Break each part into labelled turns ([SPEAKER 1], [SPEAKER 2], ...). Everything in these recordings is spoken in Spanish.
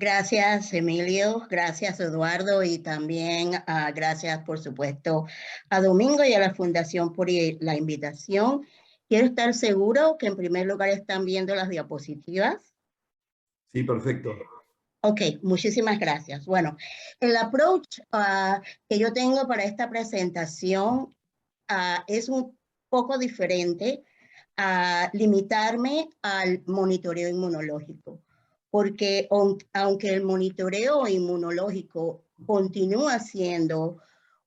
[SPEAKER 1] Gracias, Emilio. Gracias, Eduardo. Y también gracias, por supuesto, a Domingo y a la Fundación por la invitación. Quiero estar seguro que en primer lugar están viendo las diapositivas.
[SPEAKER 2] Sí, perfecto.
[SPEAKER 1] Ok, muchísimas gracias. Bueno, el approach que yo tengo para esta presentación es un poco diferente a limitarme al monitoreo inmunológico, porque aunque el monitoreo inmunológico continúa siendo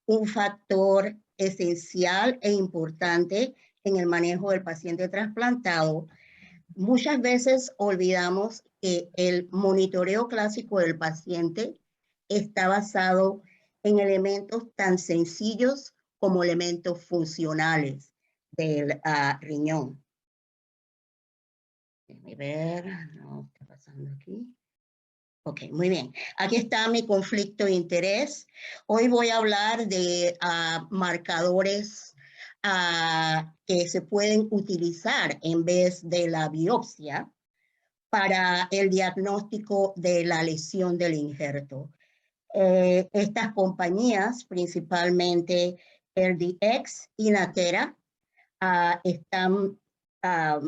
[SPEAKER 1] un factor esencial e importante en el manejo del paciente trasplantado, muchas veces olvidamos que el monitoreo clásico del paciente está basado en elementos tan sencillos como elementos funcionales del riñón. Déjame ver, no, ¿qué está pasando aquí? Ok, muy bien. Aquí está mi conflicto de interés. Hoy voy a hablar de marcadores que se pueden utilizar en vez de la biopsia para el diagnóstico de la lesión del injerto. Estas compañías, principalmente RDX y Natera, están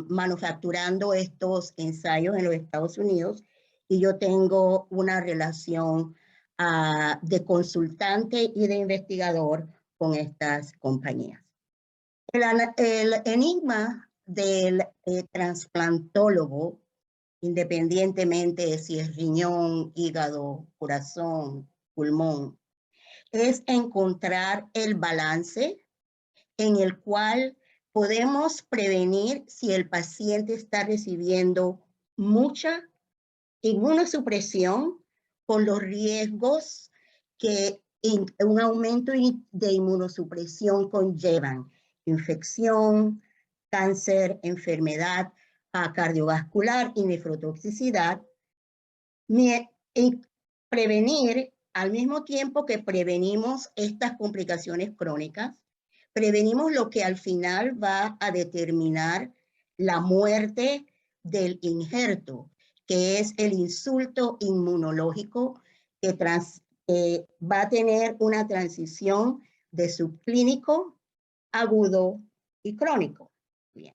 [SPEAKER 1] manufacturando estos ensayos en los Estados Unidos y yo tengo una relación de consultante y de investigador con estas compañías. El enigma del trasplantólogo, independientemente de si es riñón, hígado, corazón, pulmón, es encontrar el balance en el cual podemos prevenir si el paciente está recibiendo mucha inmunosupresión con los riesgos que un aumento de inmunosupresión conllevan: infección, cáncer, enfermedad cardiovascular y nefrotoxicidad. Prevenir, al mismo tiempo que prevenimos estas complicaciones crónicas, prevenimos lo que al final va a determinar la muerte del injerto, que es el insulto inmunológico que va a tener una transición de subclínico, agudo y crónico. Bien.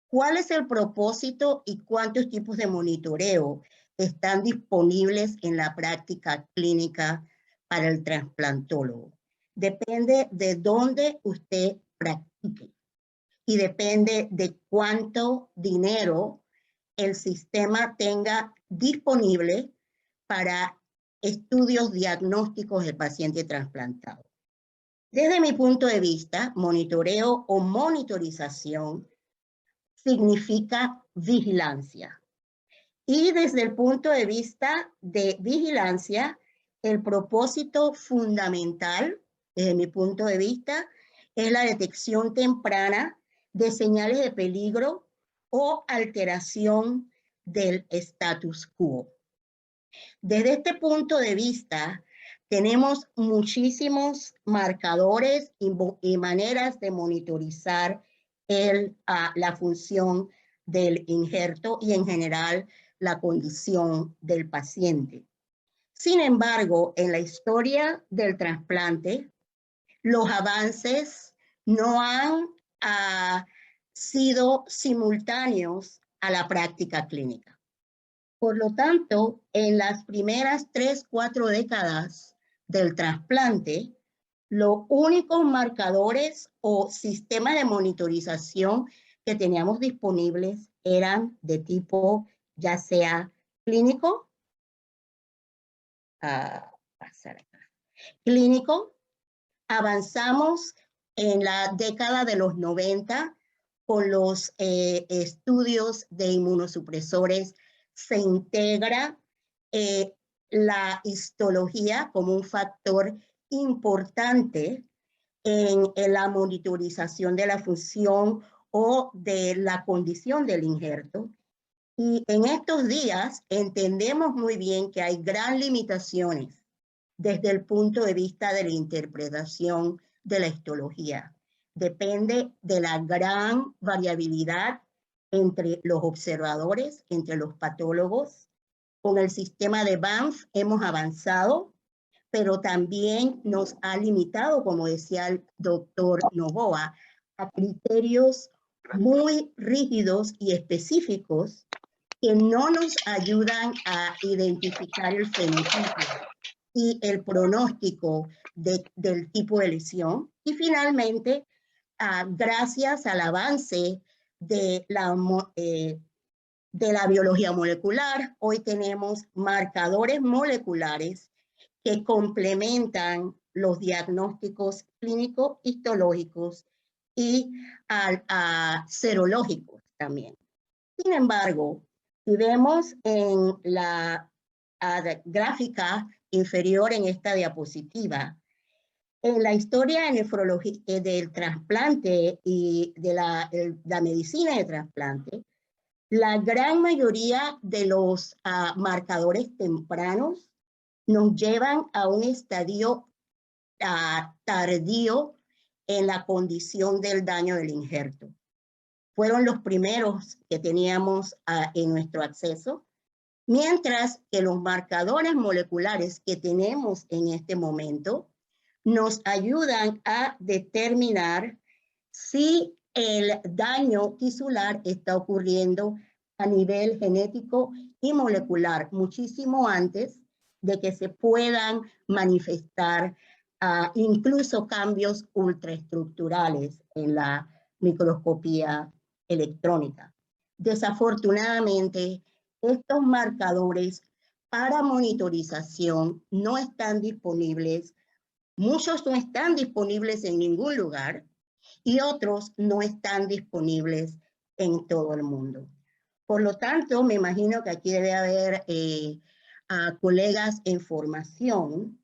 [SPEAKER 1] ¿Cuál es el propósito y cuántos tipos de monitoreo están disponibles en la práctica clínica para el trasplantólogo? Depende de dónde usted practique y depende de cuánto dinero el sistema tenga disponible para estudios diagnósticos del paciente trasplantado. Desde mi punto de vista, monitoreo o monitorización significa vigilancia. Y desde el punto de vista de vigilancia, el propósito fundamental, desde mi punto de vista, es la detección temprana de señales de peligro o alteración del status quo. Desde este punto de vista, tenemos muchísimos marcadores y maneras de monitorizar la función del injerto y en general la condición del paciente. Sin embargo, en la historia del trasplante, los avances no han sido simultáneos a la práctica clínica. Por lo tanto, en las primeras 3, 4 décadas del trasplante, los únicos marcadores o sistemas de monitorización que teníamos disponibles eran de tipo ya sea clínico, clínico. Avanzamos en la década de los 90 con los estudios de inmunosupresores. Se integra la histología como un factor importante en la monitorización de la función o de la condición del injerto. Y en estos días entendemos muy bien que hay gran limitaciones desde el punto de vista de la interpretación de la histología. Depende de la gran variabilidad entre los observadores, entre los patólogos, Con el sistema de Banff hemos avanzado, pero también nos ha limitado, como decía el doctor Novoa, a criterios muy rígidos y específicos que no nos ayudan a identificar el fenotipo y el pronóstico del tipo de lesión. Y finalmente, gracias al avance de la biología molecular, hoy tenemos marcadores moleculares que complementan los diagnósticos clínicos, histológicos y serológicos también. Sin embargo, si vemos en la gráfica inferior en esta diapositiva, en la historia de nefrología del trasplante y de la medicina de trasplante, la gran mayoría de los marcadores tempranos nos llevan a un estadio tardío en la condición del daño del injerto. Fueron los primeros que teníamos en nuestro acceso, mientras que los marcadores moleculares que tenemos en este momento nos ayudan a determinar si el daño tisular está ocurriendo a nivel genético y molecular, muchísimo antes de que se puedan manifestar incluso cambios ultraestructurales en la microscopía electrónica. Desafortunadamente, estos marcadores para monitorización no están disponibles. Muchos no están disponibles en ningún lugar y otros no están disponibles en todo el mundo. Por lo tanto, me imagino que aquí debe haber colegas en formación.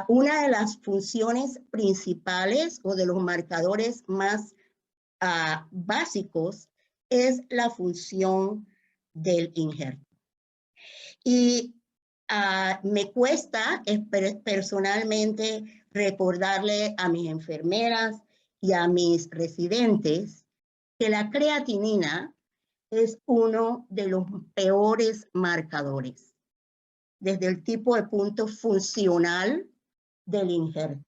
[SPEAKER 1] Una de las funciones principales o de los marcadores más básicos es la función del injerto. Y me cuesta personalmente recordarle a mis enfermeras y a mis residentes que la creatinina es uno de los peores marcadores desde el tipo de punto funcional del injerto,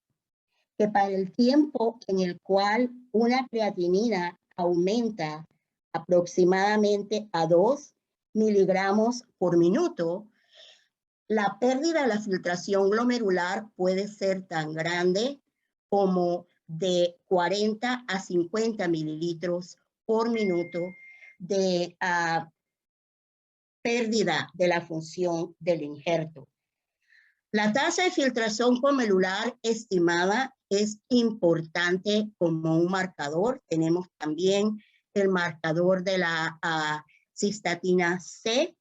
[SPEAKER 1] que para el tiempo en el cual una creatinina aumenta aproximadamente a 2 miligramos por minuto, la pérdida de la filtración glomerular puede ser tan grande como de 40 a 50 mililitros por minuto de pérdida de la función del injerto. La tasa de filtración glomerular estimada es importante como un marcador. Tenemos también el marcador de la cistatina C,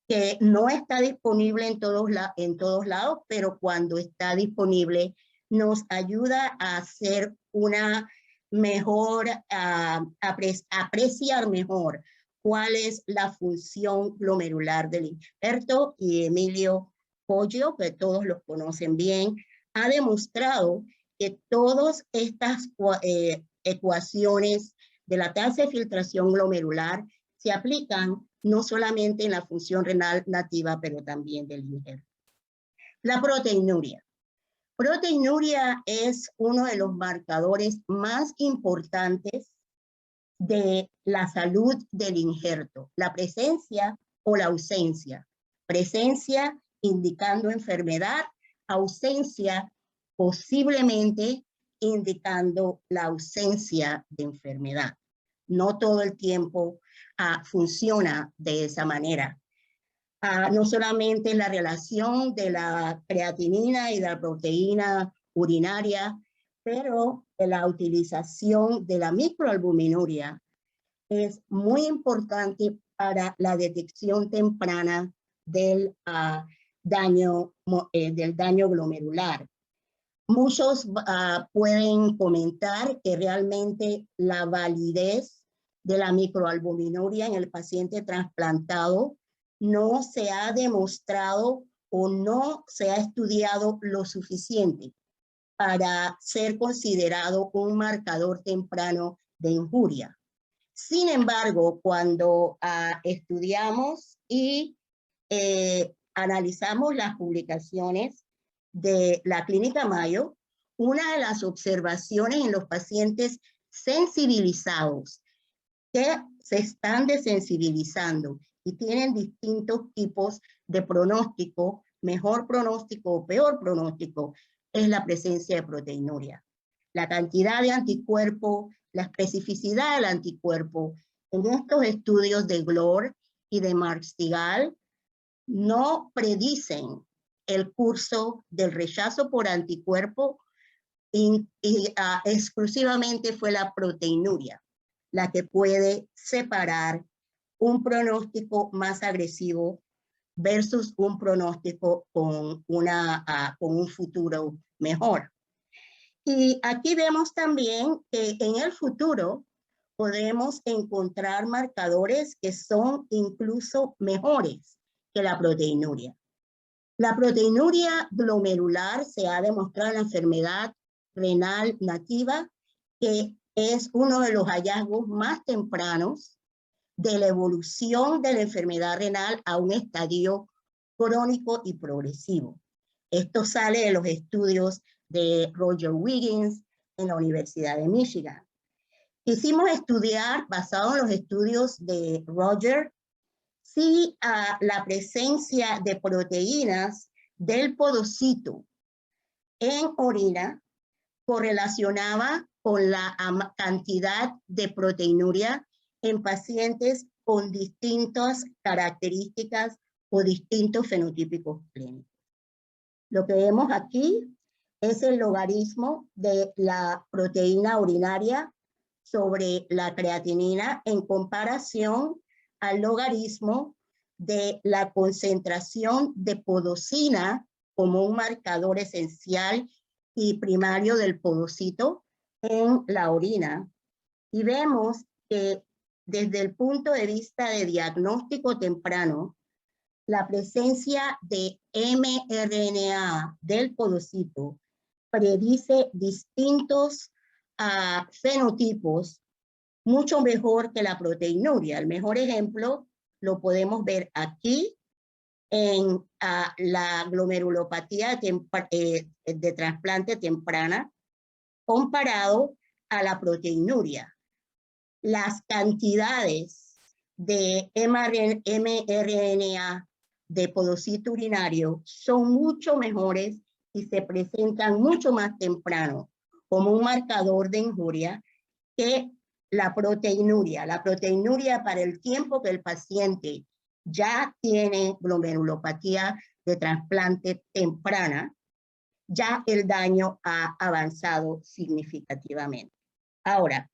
[SPEAKER 1] que no está disponible en todos lados, pero cuando está disponible nos ayuda a hacer una mejor, apreciar mejor cuál es la función glomerular del injerto. Y Emilio Poggio, que todos los conocen bien, ha demostrado que todas estas ecuaciones de la tasa de filtración glomerular se aplican no solamente en la función renal nativa, pero también del injerto. La proteinuria. Proteinuria es uno de los marcadores más importantes de la salud del injerto, la presencia o la ausencia. Presencia indicando enfermedad, ausencia posiblemente indicando la ausencia de enfermedad. No todo el tiempo funciona de esa manera. No solamente la relación de la creatinina y la proteína urinaria, pero la utilización de la microalbuminuria es muy importante para la detección temprana del daño glomerular. Muchos pueden comentar que realmente la validez de la microalbuminuria en el paciente trasplantado no se ha demostrado o no se ha estudiado lo suficiente para ser considerado un marcador temprano de injuria. Sin embargo, cuando estudiamos y analizamos las publicaciones de la Clínica Mayo, una de las observaciones en los pacientes sensibilizados que se están desensibilizando y tienen distintos tipos de pronóstico, mejor pronóstico o peor pronóstico, es la presencia de proteinuria. La cantidad de anticuerpo, la especificidad del anticuerpo, en estos estudios de Glor y de Marx-Tigal, no predicen el curso del rechazo por anticuerpo exclusivamente fue la proteinuria la que puede separar un pronóstico más agresivo versus un pronóstico con un futuro mejor. Y aquí vemos también que en el futuro podemos encontrar marcadores que son incluso mejores que la proteinuria. La proteinuria glomerular se ha demostrado en la enfermedad renal nativa, que es uno de los hallazgos más tempranos de la evolución de la enfermedad renal a un estadio crónico y progresivo. Esto sale de los estudios de Roger Wiggins en la Universidad de Michigan. Quisimos estudiar, basado en los estudios de Roger, si la presencia de proteínas del podocito en orina correlacionaba con la cantidad de proteinuria en pacientes con distintas características o distintos fenotípicos clínicos. Lo que vemos aquí es el logaritmo de la proteína urinaria sobre la creatinina en comparación al logaritmo de la concentración de podocina como un marcador esencial y primario del podocito en la orina. Y vemos que desde el punto de vista de diagnóstico temprano, la presencia de mRNA del podocito predice distintos fenotipos mucho mejor que la proteinuria. El mejor ejemplo lo podemos ver aquí en la glomerulopatía de trasplante temprana comparado a la proteinuria. Las cantidades de mRNA de podocito urinario son mucho mejores y se presentan mucho más temprano como un marcador de injuria que la proteinuria. La proteinuria, para el tiempo que el paciente ya tiene glomerulopatía de trasplante temprana, ya el daño ha avanzado significativamente. Ahora,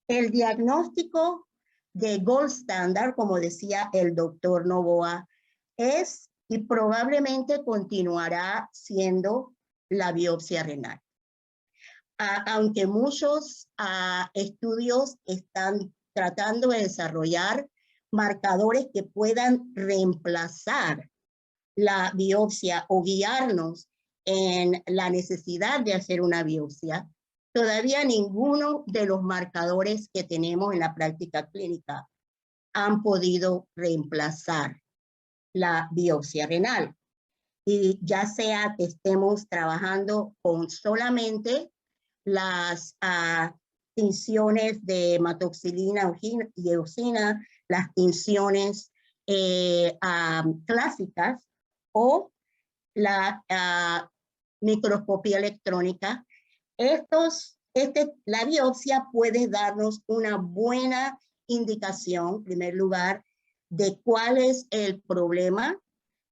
[SPEAKER 1] el diagnóstico de gold standard, como decía el doctor Novoa, es y probablemente continuará siendo la biopsia renal. Aunque muchos estudios están tratando de desarrollar marcadores que puedan reemplazar la biopsia o guiarnos en la necesidad de hacer una biopsia, todavía ninguno de los marcadores que tenemos en la práctica clínica han podido reemplazar la biopsia renal. Y ya sea que estemos trabajando con solamente las tinciones de hematoxilina y eosina, las tinciones clásicas o la microscopía electrónica. La biopsia puede darnos una buena indicación, en primer lugar, de cuál es el problema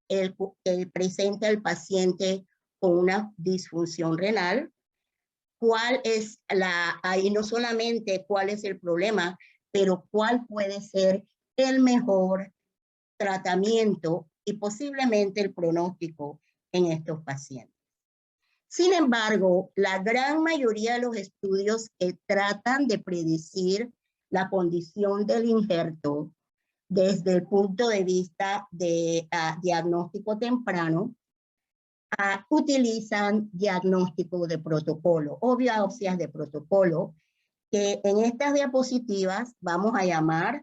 [SPEAKER 1] que presenta el paciente con una disfunción renal, cuál es ahí no solamente cuál es el problema, pero cuál puede ser el mejor tratamiento y posiblemente el pronóstico en estos pacientes. Sin embargo, la gran mayoría de los estudios que tratan de predecir la condición del injerto desde el punto de vista de diagnóstico temprano, utilizan diagnóstico de protocolo o biopsias de protocolo, que en estas diapositivas vamos a llamar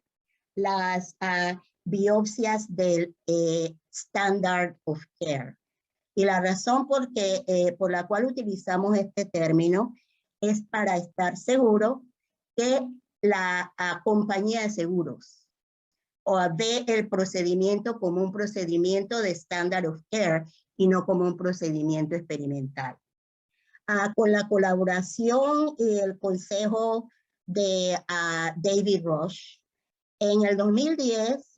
[SPEAKER 1] las biopsias del standard of care. Y la razón por la cual utilizamos este término es para estar seguro que la compañía de seguros ve el procedimiento como un procedimiento de standard of care y no como un procedimiento experimental. Con la colaboración y el consejo de David Rush, en el 2010,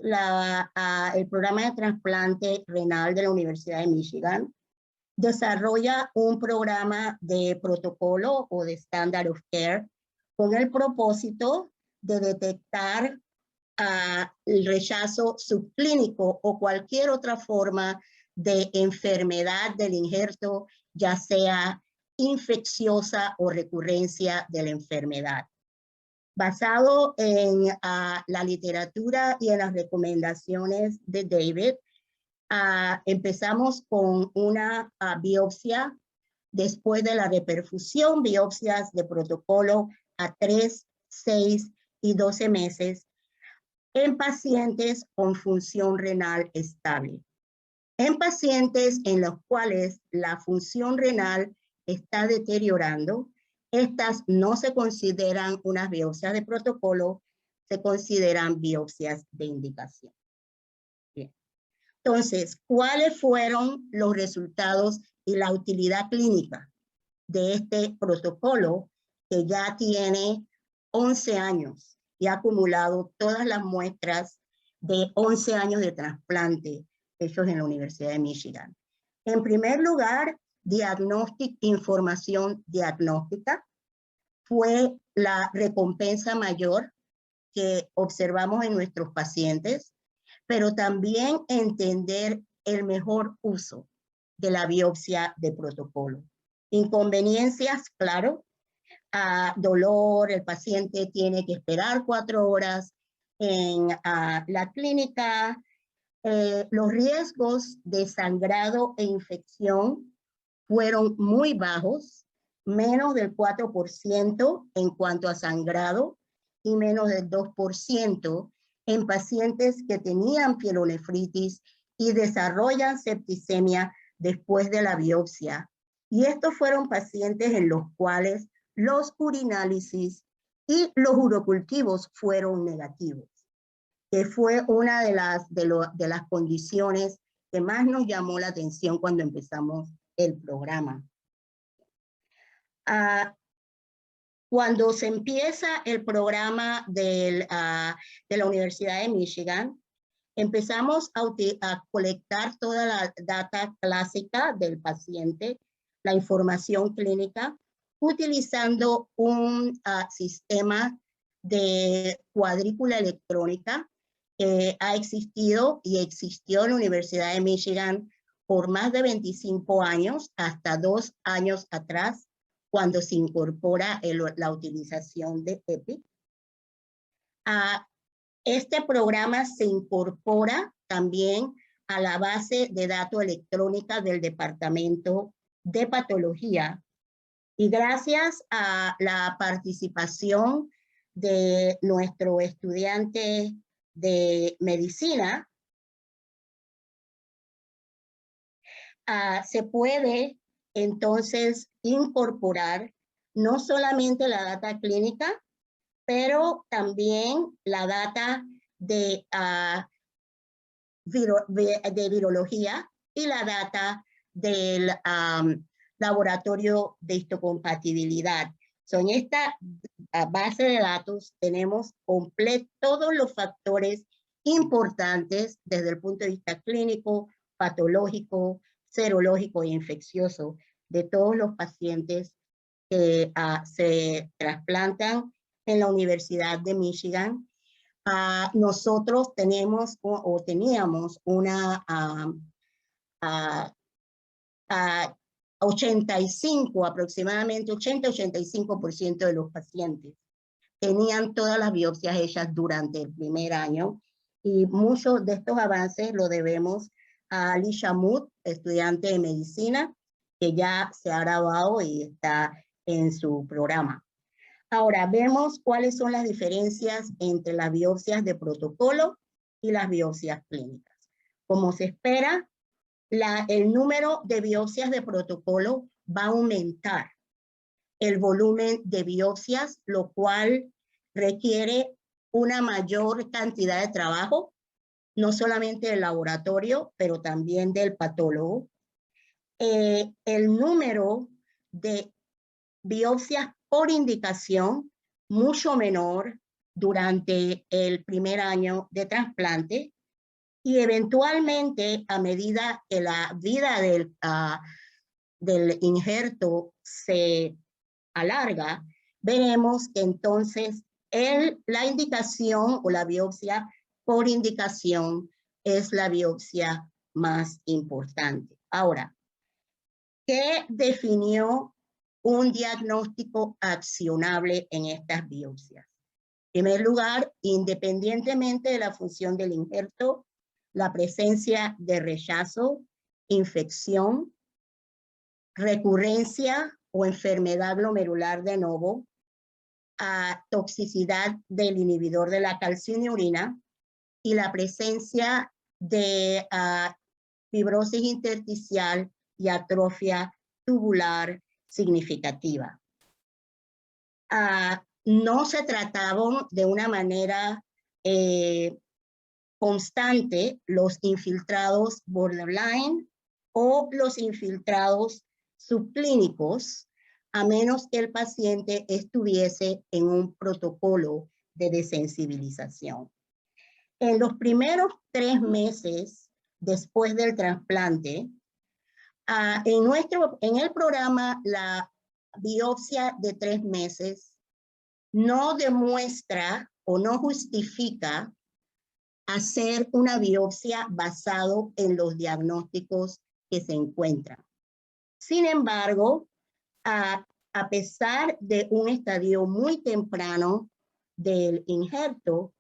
[SPEAKER 1] el programa de trasplante renal de la Universidad de Michigan desarrolla un programa de protocolo o de standard of care con el propósito de detectar el rechazo subclínico o cualquier otra forma de enfermedad del injerto, ya sea infecciosa o recurrencia de la enfermedad. Basado en la literatura y en las recomendaciones de David, empezamos con una biopsia después de la reperfusión, biopsias de protocolo a 3, 6 y 12 meses en pacientes con función renal estable. En pacientes en los cuales la función renal está deteriorando, estas no se consideran unas biopsias de protocolo, se consideran biopsias de indicación. Bien. Entonces, ¿cuáles fueron los resultados y la utilidad clínica de este protocolo que ya tiene 11 años y ha acumulado todas las muestras de 11 años de trasplante hechos en la Universidad de Michigan? En primer lugar, información diagnóstica fue la recompensa mayor que observamos en nuestros pacientes, pero también entender el mejor uso de la biopsia de protocolo. Inconveniencias, claro, dolor, el paciente tiene que esperar 4 horas en la clínica. Los riesgos de sangrado e infección fueron muy bajos, menos del 4% en cuanto a sangrado y menos del 2% en pacientes que tenían pielonefritis y desarrollan septicemia después de la biopsia. Y estos fueron pacientes en los cuales los urinálisis y los urocultivos fueron negativos, que fue una de las condiciones que más nos llamó la atención cuando empezamos el programa. Cuando se empieza el programa de la Universidad de Michigan, empezamos a colectar toda la data clásica del paciente, la información clínica, utilizando un sistema de cuadrícula electrónica que ha existido y existió en la Universidad de Michigan por más de 25 años, hasta 2 años atrás, cuando se incorpora la utilización de EPIC. Este programa se incorpora también a la base de datos electrónica del Departamento de Patología. Y gracias a la participación de nuestro estudiante de medicina, se puede entonces incorporar no solamente la data clínica, pero también la data de virología y la data del laboratorio de histocompatibilidad. En esta base de datos tenemos todos los factores importantes desde el punto de vista clínico, patológico, serológico e infeccioso de todos los pacientes que se trasplantan en la Universidad de Michigan. Nosotros teníamos una 85, aproximadamente 80-85% de los pacientes tenían todas las biopsias hechas durante el primer año, y muchos de estos avances lo debemos a Alicia Mood, estudiante de medicina, que ya se ha graduado y está en su programa. Ahora vemos cuáles son las diferencias entre las biopsias de protocolo y las biopsias clínicas. Como se espera, el número de biopsias de protocolo va a aumentar el volumen de biopsias, lo cual requiere una mayor cantidad de trabajo, no solamente del laboratorio, pero también del patólogo. El número de biopsias por indicación mucho menor durante el primer año de trasplante, y eventualmente, a medida que la vida del injerto se alarga, veremos que entonces la indicación o la biopsia por indicación es la biopsia más importante. Ahora, ¿qué definió un diagnóstico accionable en estas biopsias? En primer lugar, independientemente de la función del injerto, la presencia de rechazo, infección, recurrencia o enfermedad glomerular de novo, toxicidad del inhibidor de la calcineurina y la presencia de fibrosis intersticial y atrofia tubular significativa. No se trataban de una manera constante los infiltrados borderline o los infiltrados subclínicos, a menos que el paciente estuviese en un protocolo de desensibilización. En los primeros 3 meses después del trasplante, en el programa, la biopsia de 3 meses no demuestra o no justifica hacer una biopsia basado en los diagnósticos que se encuentran. Sin embargo, a pesar de un estadio muy temprano del injerto,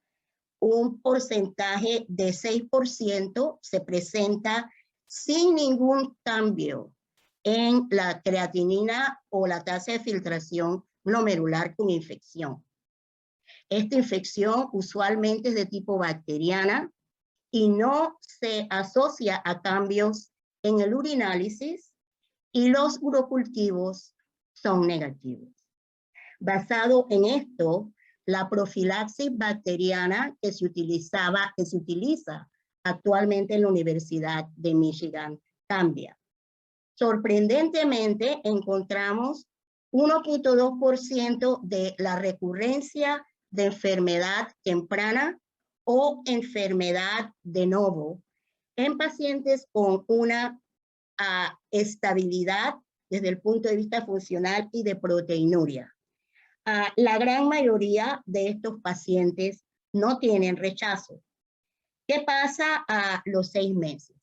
[SPEAKER 1] un porcentaje de 6% se presenta sin ningún cambio en la creatinina o la tasa de filtración glomerular con infección. Esta infección usualmente es de tipo bacteriana y no se asocia a cambios en el urinálisis, y los urocultivos son negativos. Basado en esto, la profilaxis bacteriana que se utiliza actualmente en la Universidad de Michigan cambia. Sorprendentemente, encontramos 1.2% de la recurrencia de enfermedad temprana o enfermedad de novo en pacientes con una estabilidad desde el punto de vista funcional y de proteinuria. La gran mayoría de estos pacientes no tienen rechazo. ¿Qué pasa a los 6 meses?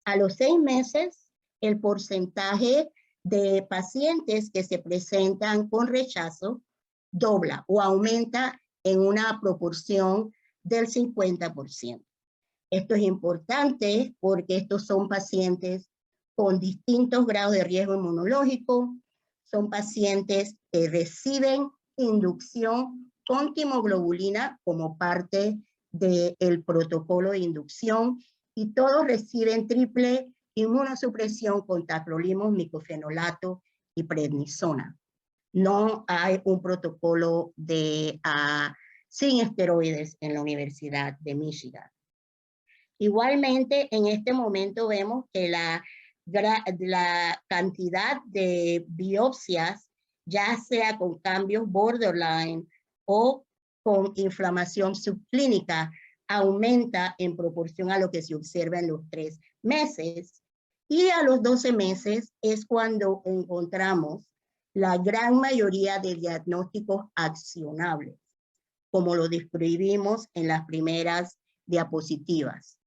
[SPEAKER 1] A los 6 meses, el porcentaje de pacientes que se presentan con rechazo dobla o aumenta en una proporción del 50%. Esto es importante porque estos son pacientes con distintos grados de riesgo inmunológico, son pacientes que reciben inducción con timoglobulina como parte del protocolo de inducción, y todos reciben triple inmunosupresión con tacrolimus, micofenolato y prednisona. No hay un protocolo sin esteroides en la Universidad de Michigan. Igualmente, en este momento vemos que la cantidad de biopsias, ya sea con cambios borderline o con inflamación subclínica, aumenta en proporción a lo que se observa en los 3 meses. Y a los 12 meses es cuando encontramos la gran mayoría de diagnósticos accionables, como lo describimos en las primeras diapositivas.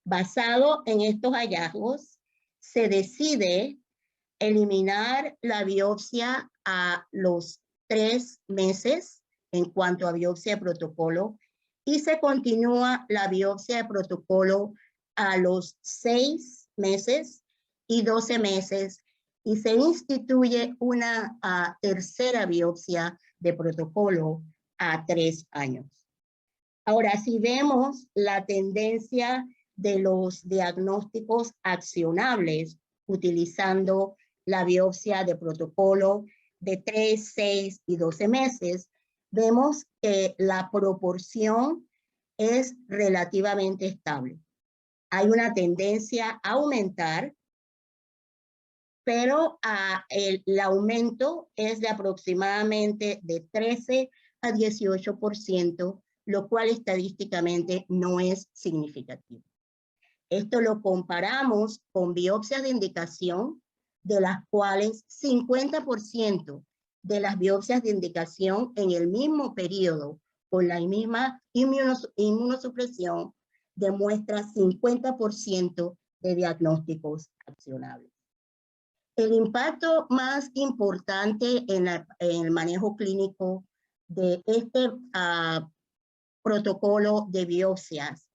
[SPEAKER 1] Basado en estos hallazgos, se decide eliminar la biopsia a los 3 meses en cuanto a biopsia de protocolo, y se continúa la biopsia de protocolo a los 6 meses y 12 meses, y se instituye una tercera biopsia de protocolo a 3 años. Ahora, si vemos la tendencia de los diagnósticos accionables utilizando la biopsia de protocolo de 3, 6 y 12 meses, vemos que la proporción es relativamente estable. Hay una tendencia a aumentar, pero el aumento es de aproximadamente de 13 a 18%, lo cual estadísticamente no es significativo. Esto lo comparamos con biopsias de indicación, de las cuales 50% de las biopsias de indicación en el mismo periodo con la misma inmunosupresión demuestra 50% de diagnósticos accionables. El impacto más importante en el manejo clínico de este protocolo de biopsias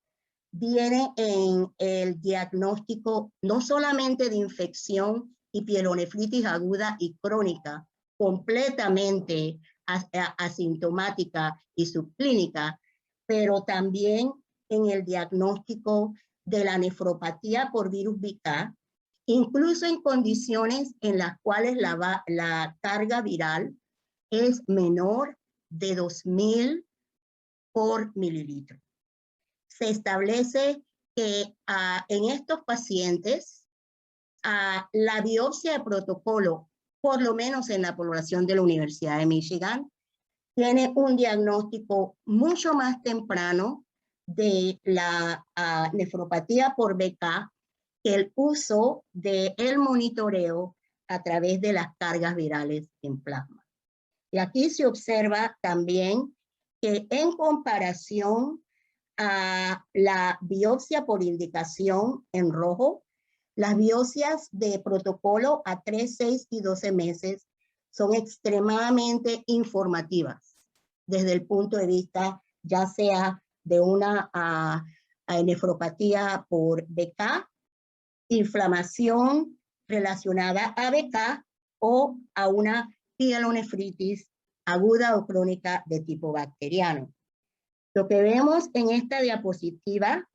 [SPEAKER 1] viene en el diagnóstico no solamente de infección y pielonefritis aguda y crónica, completamente asintomática y subclínica, pero también en el diagnóstico de la nefropatía por virus Zika, incluso en condiciones en las cuales la carga viral es menor de 2000 por mililitro. Se establece que en estos pacientes la biopsia de protocolo, por lo menos en la población de la Universidad de Michigan, tiene un diagnóstico mucho más temprano de la nefropatía por BK que el uso del monitoreo a través de las cargas virales en plasma. Y aquí se observa también que en comparación a la biopsia por indicación en rojo, las biopsias de protocolo a 3, 6 y 12 meses son extremadamente informativas desde el punto de vista ya sea de una nefropatía por BK, inflamación relacionada a BK o a una pielonefritis aguda o crónica de tipo bacteriano. Lo que vemos en esta diapositiva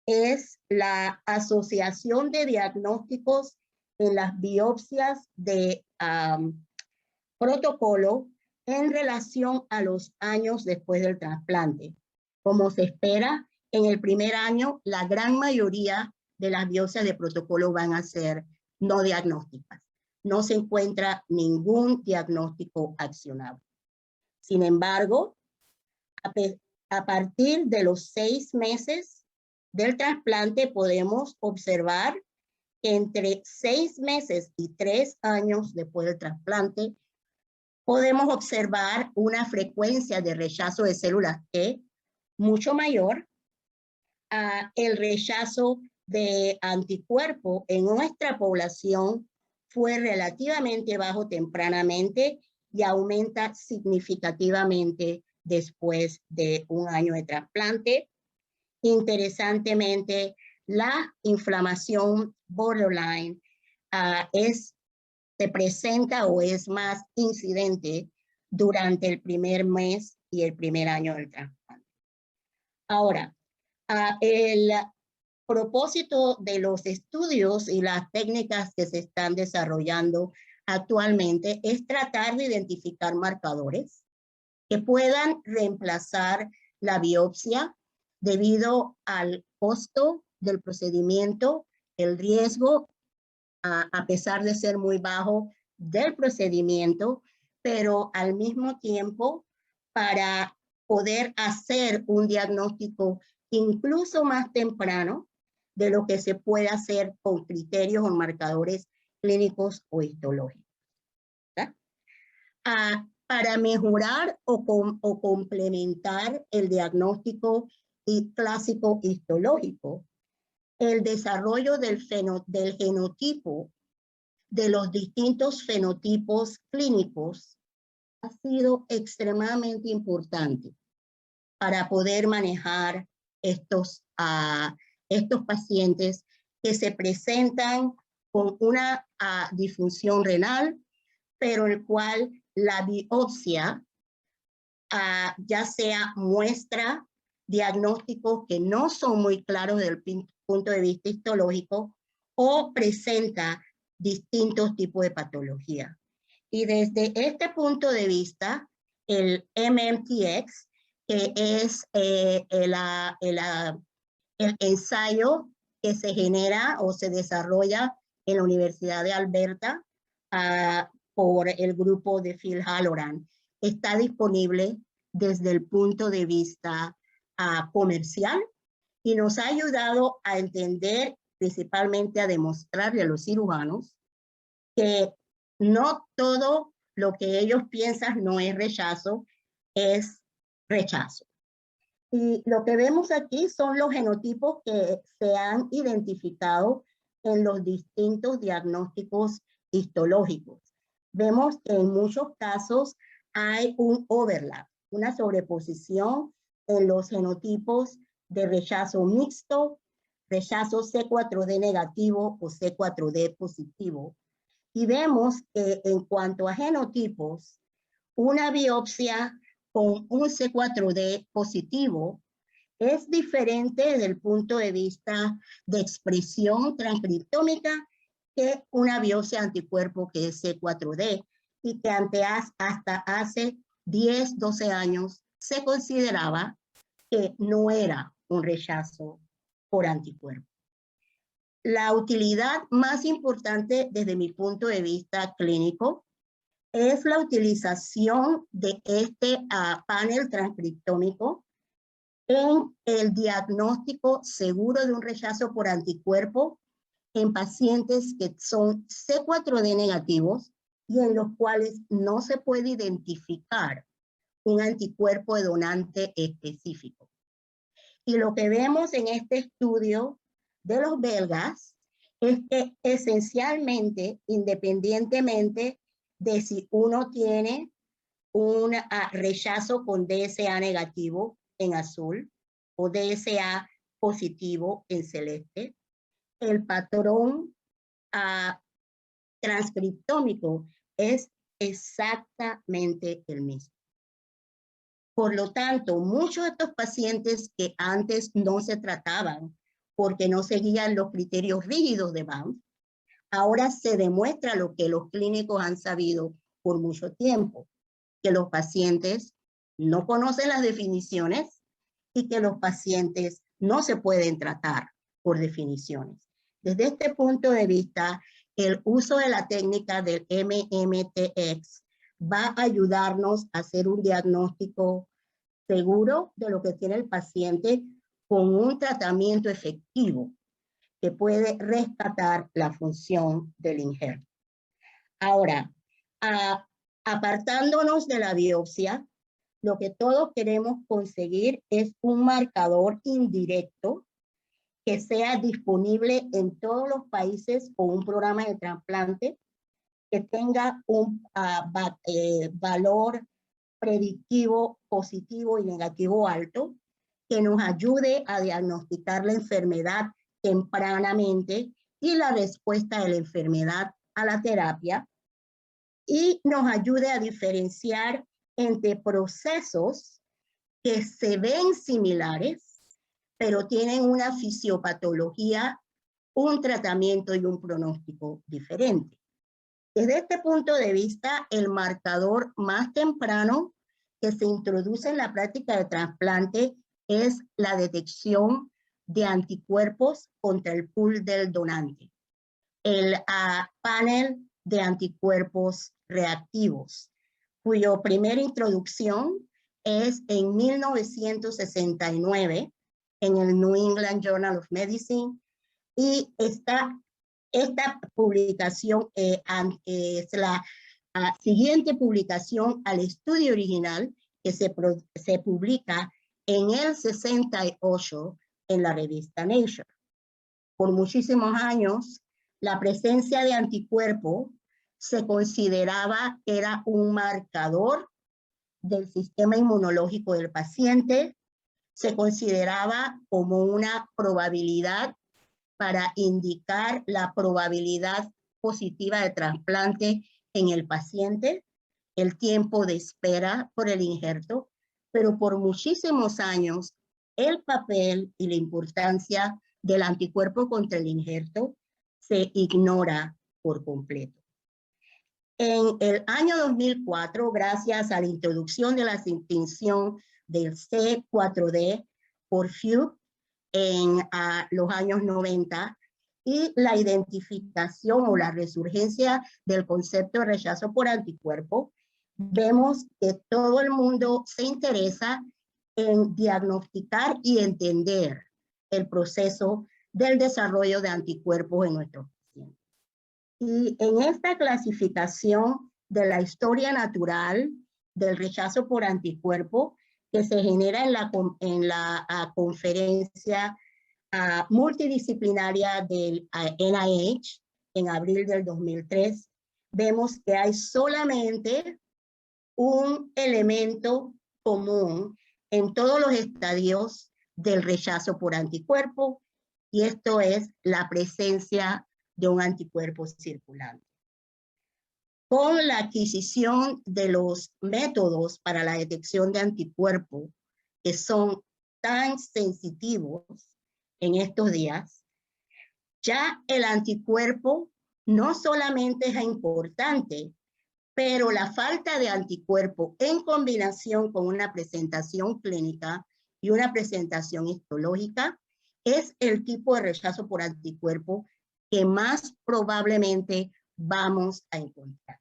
[SPEAKER 1] es la asociación de diagnósticos en las biopsias de protocolo en relación a los años después del trasplante. Como se espera, en el primer año, la gran mayoría de las biopsias de protocolo van a ser no diagnósticas. No se encuentra ningún diagnóstico accionable. Sin embargo, a partir de los 6 meses del trasplante podemos observar que entre 6 meses y 3 años después del trasplante podemos observar una frecuencia de rechazo de células T mucho mayor a el rechazo de anticuerpo en nuestra población fue relativamente bajo tempranamente y aumenta significativamente después de un año de trasplante. Interesantemente, la inflamación borderline se presenta o es más incidente durante el primer mes y el primer año del trasplante. Ahora, el propósito de los estudios y las técnicas que se están desarrollando actualmente es tratar de identificar marcadores que puedan reemplazar la biopsia debido al costo del procedimiento, el riesgo, a pesar de ser muy bajo, del procedimiento, pero al mismo tiempo para poder hacer un diagnóstico incluso más temprano de lo que se puede hacer con criterios o marcadores clínicos o histológicos. Para mejorar o complementar el diagnóstico clásico histológico, el desarrollo del genotipo de los distintos fenotipos clínicos ha sido extremadamente importante para poder manejar estos pacientes que se presentan con una disfunción renal, pero el cual la biopsia, ya sea muestra diagnósticos que no son muy claros desde el punto de vista histológico o presenta distintos tipos de patología. Y desde este punto de vista, el MMTX, que es el ensayo que se genera o se desarrolla en la Universidad de Alberta por el grupo de Phil Halloran, está disponible desde el punto de vista comercial y nos ha ayudado a entender, principalmente a demostrarle a los cirujanos que no todo lo que ellos piensan no es rechazo, es rechazo. Y lo que vemos aquí son los genotipos que se han identificado en los distintos diagnósticos histológicos. Vemos que en muchos casos hay un overlap, una sobreposición en los genotipos de rechazo mixto, rechazo C4D negativo o C4D positivo. Y vemos que en cuanto a genotipos, una biopsia con un C4D positivo es diferente desde el punto de vista de expresión transcriptómica que una biopsia anticuerpo que es C4D y que hasta hace 10, 12 años se consideraba que no era un rechazo por anticuerpo. La utilidad más importante desde mi punto de vista clínico es la utilización de este panel transcriptómico en el diagnóstico seguro de un rechazo por anticuerpo en pacientes que son C4D negativos y en los cuales no se puede identificar un anticuerpo de donante específico. Y lo que vemos en este estudio de los belgas es que esencialmente, independientemente de si uno tiene un rechazo con DSA negativo en azul o DSA positivo en celeste, el patrón transcriptómico es exactamente el mismo. Por lo tanto, muchos de estos pacientes que antes no se trataban porque no seguían los criterios rígidos de Banff, ahora se demuestra lo que los clínicos han sabido por mucho tiempo, que los pacientes no conocen las definiciones y que los pacientes no se pueden tratar por definiciones. Desde este punto de vista, el uso de la técnica del MMTX va a ayudarnos a hacer un diagnóstico seguro de lo que tiene el paciente con un tratamiento efectivo que puede rescatar la función del injerto. Ahora, apartándonos de la biopsia, lo que todos queremos conseguir es un marcador indirecto que sea disponible en todos los países con un programa de trasplante, que tenga un valor predictivo positivo y negativo alto, que nos ayude a diagnosticar la enfermedad tempranamente y la respuesta de la enfermedad a la terapia, y nos ayude a diferenciar entre procesos que se ven similares, pero tienen una fisiopatología, un tratamiento y un pronóstico diferente. Desde este punto de vista, el marcador más temprano que se introduce en la práctica de trasplante es la detección de anticuerpos contra el pool del donante. El panel de anticuerpos reactivos, cuya primera introducción es en 1969 en el New England Journal of Medicine, y esta publicación es la siguiente publicación al estudio original que se publica en el 68 en la revista Nature. Por muchísimos años, la presencia de anticuerpos se consideraba que era un marcador del sistema inmunológico del paciente, se consideraba como una probabilidad para indicar la probabilidad positiva de trasplante en el paciente, el tiempo de espera por el injerto, pero por muchísimos años el papel y la importancia del anticuerpo contra el injerto se ignora por completo. En el año 2004, gracias a la introducción de la distinción del C4D por Fuchs en los años 90 y la identificación o la resurgencia del concepto de rechazo por anticuerpo, vemos que todo el mundo se interesa en diagnosticar y entender el proceso del desarrollo de anticuerpos en nuestros pacientes. Y en esta clasificación de la historia natural del rechazo por anticuerpo que se genera en la conferencia multidisciplinaria del NIH en abril del 2003, vemos que hay solamente un elemento común en todos los estadios del rechazo por anticuerpo, y esto es la presencia de un anticuerpo circulante. Con la adquisición de los métodos para la detección de anticuerpos que son tan sensitivos en estos días, ya el anticuerpo no solamente es importante, pero la falta de anticuerpo en combinación con una presentación clínica y una presentación histológica es el tipo de rechazo por anticuerpo que más probablemente vamos a encontrar.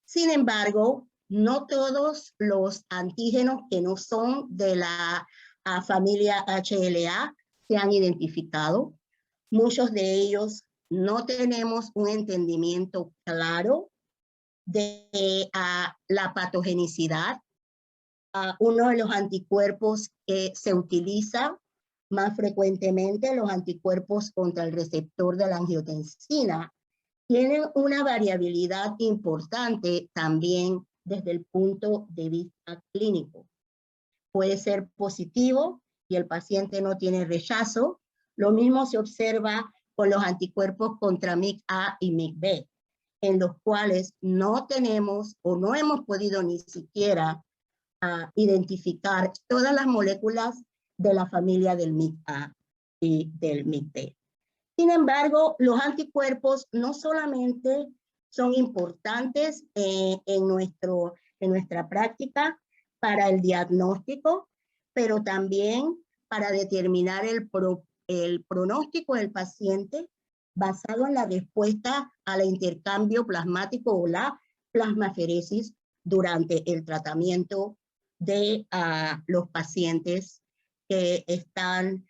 [SPEAKER 1] Sin embargo, no todos los antígenos que no son de la familia HLA se han identificado. Muchos de ellos no tenemos un entendimiento claro de la patogenicidad. Uno de los anticuerpos que se utiliza más frecuentemente, los anticuerpos contra el receptor de la angiotensina, tienen una variabilidad importante también desde el punto de vista clínico. Puede ser positivo y el paciente no tiene rechazo. Lo mismo se observa con los anticuerpos contra MIC-A y MIC-B, en los cuales no tenemos o no hemos podido ni siquiera identificar todas las moléculas de la familia del MIC-A y del MIC-B. Sin embargo, los anticuerpos no solamente son importantes en nuestra práctica para el diagnóstico, pero también para determinar el pronóstico del paciente basado en la respuesta al intercambio plasmático o la plasmaferesis durante el tratamiento de los pacientes que están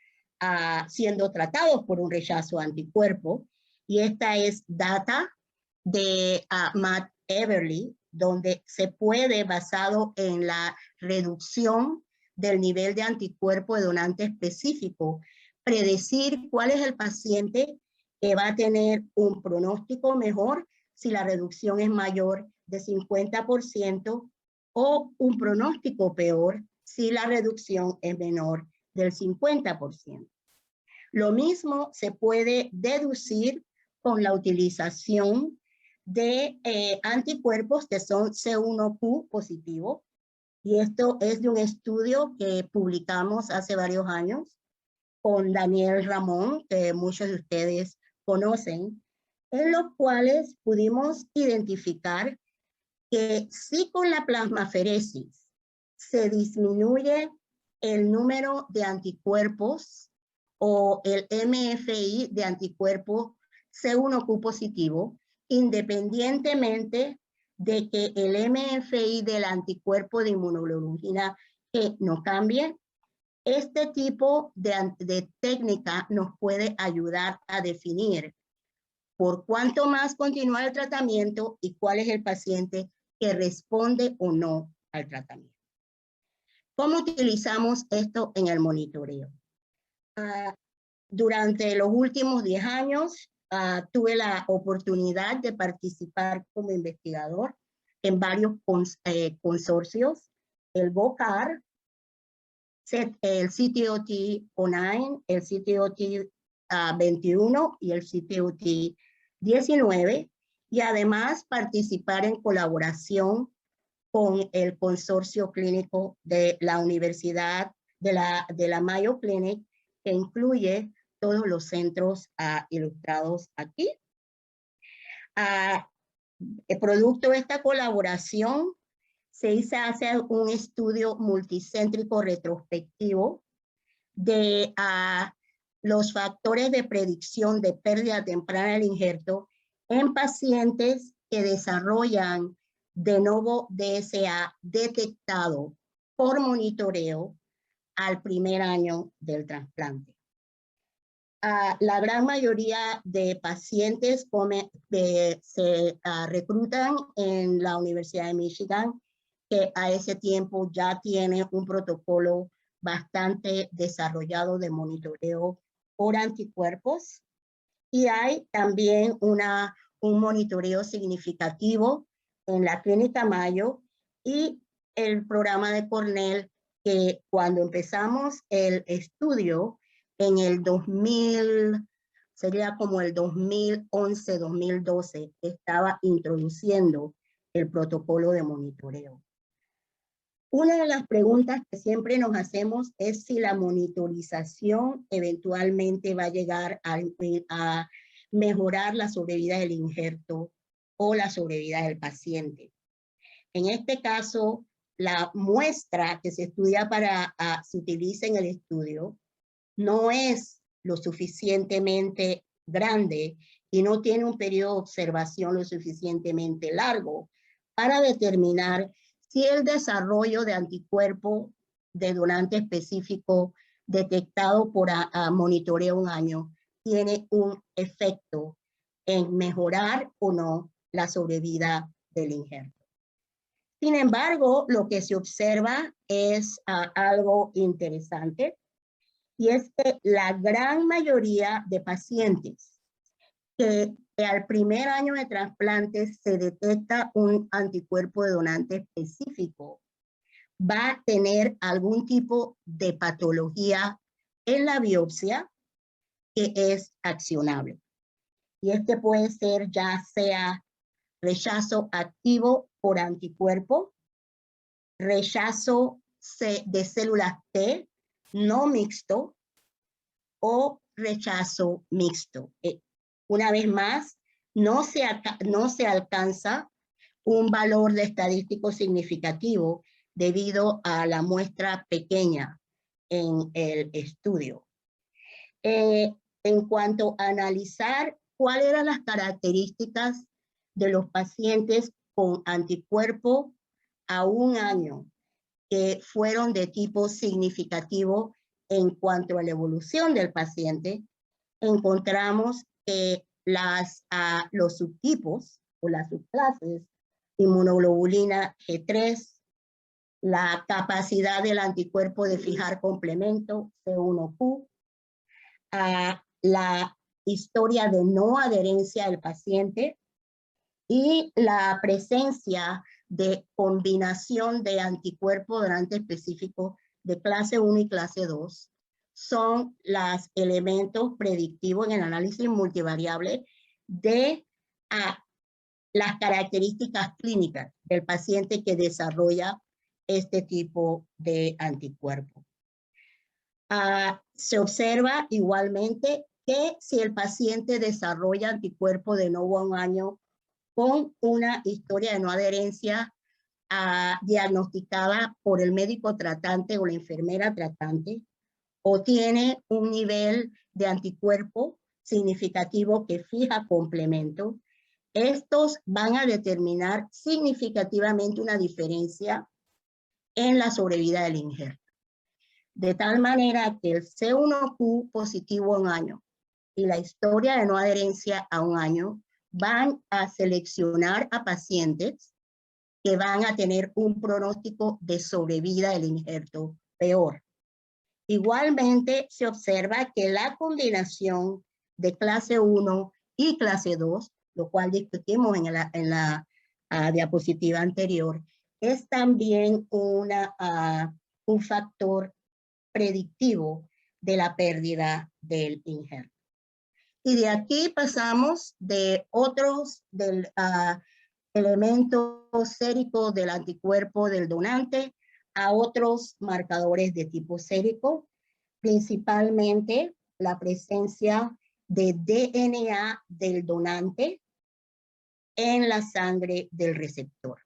[SPEAKER 1] siendo tratados por un rechazo anticuerpo. Y esta es data de Matt Everly, donde se puede, basado en la reducción del nivel de anticuerpo de donante específico, predecir cuál es el paciente que va a tener un pronóstico mejor si la reducción es mayor de 50% o un pronóstico peor si la reducción es menor del 50%. Lo mismo se puede deducir con la utilización de anticuerpos que son C1Q positivo, y esto es de un estudio que publicamos hace varios años con Daniel Ramón, que muchos de ustedes conocen, en los cuales pudimos identificar que si con la plasmaferesis se disminuye el número de anticuerpos o el MFI de anticuerpo C1Q positivo, independientemente de que el MFI del anticuerpo de inmunoglobulina G no cambie, este tipo de técnica nos puede ayudar a definir por cuánto más continúa el tratamiento y cuál es el paciente que responde o no al tratamiento. ¿Cómo utilizamos esto en el monitoreo? Durante los últimos 10 años tuve la oportunidad de participar como investigador en varios consorcios, el VOCAR, el CTOT-09, el CTOT-21 y el CTOT-19, y además participar en colaboración con el consorcio clínico de la Universidad de la Mayo Clinic, que incluye todos los centros ilustrados aquí. El producto de esta colaboración se hizo hacer un estudio multicéntrico retrospectivo de los factores de predicción de pérdida temprana del injerto en pacientes que desarrollan de nuevo DSA detectado por monitoreo al primer año del trasplante. La gran mayoría de pacientes se reclutan en la Universidad de Michigan, que a ese tiempo ya tiene un protocolo bastante desarrollado de monitoreo por anticuerpos. Y hay también un monitoreo significativo en la Clínica Mayo y el programa de Cornell, que cuando empezamos el estudio en el 2000, sería como el 2011, 2012, estaba introduciendo el protocolo de monitoreo. Una de las preguntas que siempre nos hacemos es si la monitorización eventualmente va a llegar a mejorar la sobrevida del injerto o la sobrevida del paciente. En este caso, la muestra que se estudia se utiliza en el estudio no es lo suficientemente grande y no tiene un periodo de observación lo suficientemente largo para determinar si el desarrollo de anticuerpo de donante específico detectado por monitoreo un año tiene un efecto en mejorar o no la sobrevida del injerto. Sin embargo, lo que se observa es algo interesante, y es que la gran mayoría de pacientes que al primer año de trasplante se detecta un anticuerpo de donante específico, va a tener algún tipo de patología en la biopsia que es accionable. Y este puede ser ya sea rechazo activo por anticuerpo, rechazo de células T no mixto o rechazo mixto. Una vez más, no se alcanza un valor de estadístico significativo debido a la muestra pequeña en el estudio. En cuanto a analizar cuáles eran las características de los pacientes con anticuerpo a un año que fueron de tipo significativo en cuanto a la evolución del paciente, encontramos que los subtipos o las subclases, inmunoglobulina G3, la capacidad del anticuerpo de fijar complemento, C1Q, la historia de no adherencia del paciente y la presencia de combinación de anticuerpo donante específico de clase 1 y clase 2 son los elementos predictivos en el análisis multivariable de las características clínicas del paciente que desarrolla este tipo de anticuerpo. Se observa igualmente que si el paciente desarrolla anticuerpo de nuevo a un año con una historia de no adherencia diagnosticada por el médico tratante o la enfermera tratante, o tiene un nivel de anticuerpo significativo que fija complemento, estos van a determinar significativamente una diferencia en la sobrevida del injerto. De tal manera que el C1Q positivo a un año y la historia de no adherencia a un año van a seleccionar a pacientes que van a tener un pronóstico de sobrevida del injerto peor. Igualmente se observa que la combinación de clase 1 y clase 2, lo cual discutimos en la diapositiva anterior, es también un factor predictivo de la pérdida del injerto. Y de aquí pasamos de otros elementos séricos del anticuerpo del donante a otros marcadores de tipo sérico, principalmente la presencia de DNA del donante en la sangre del receptor.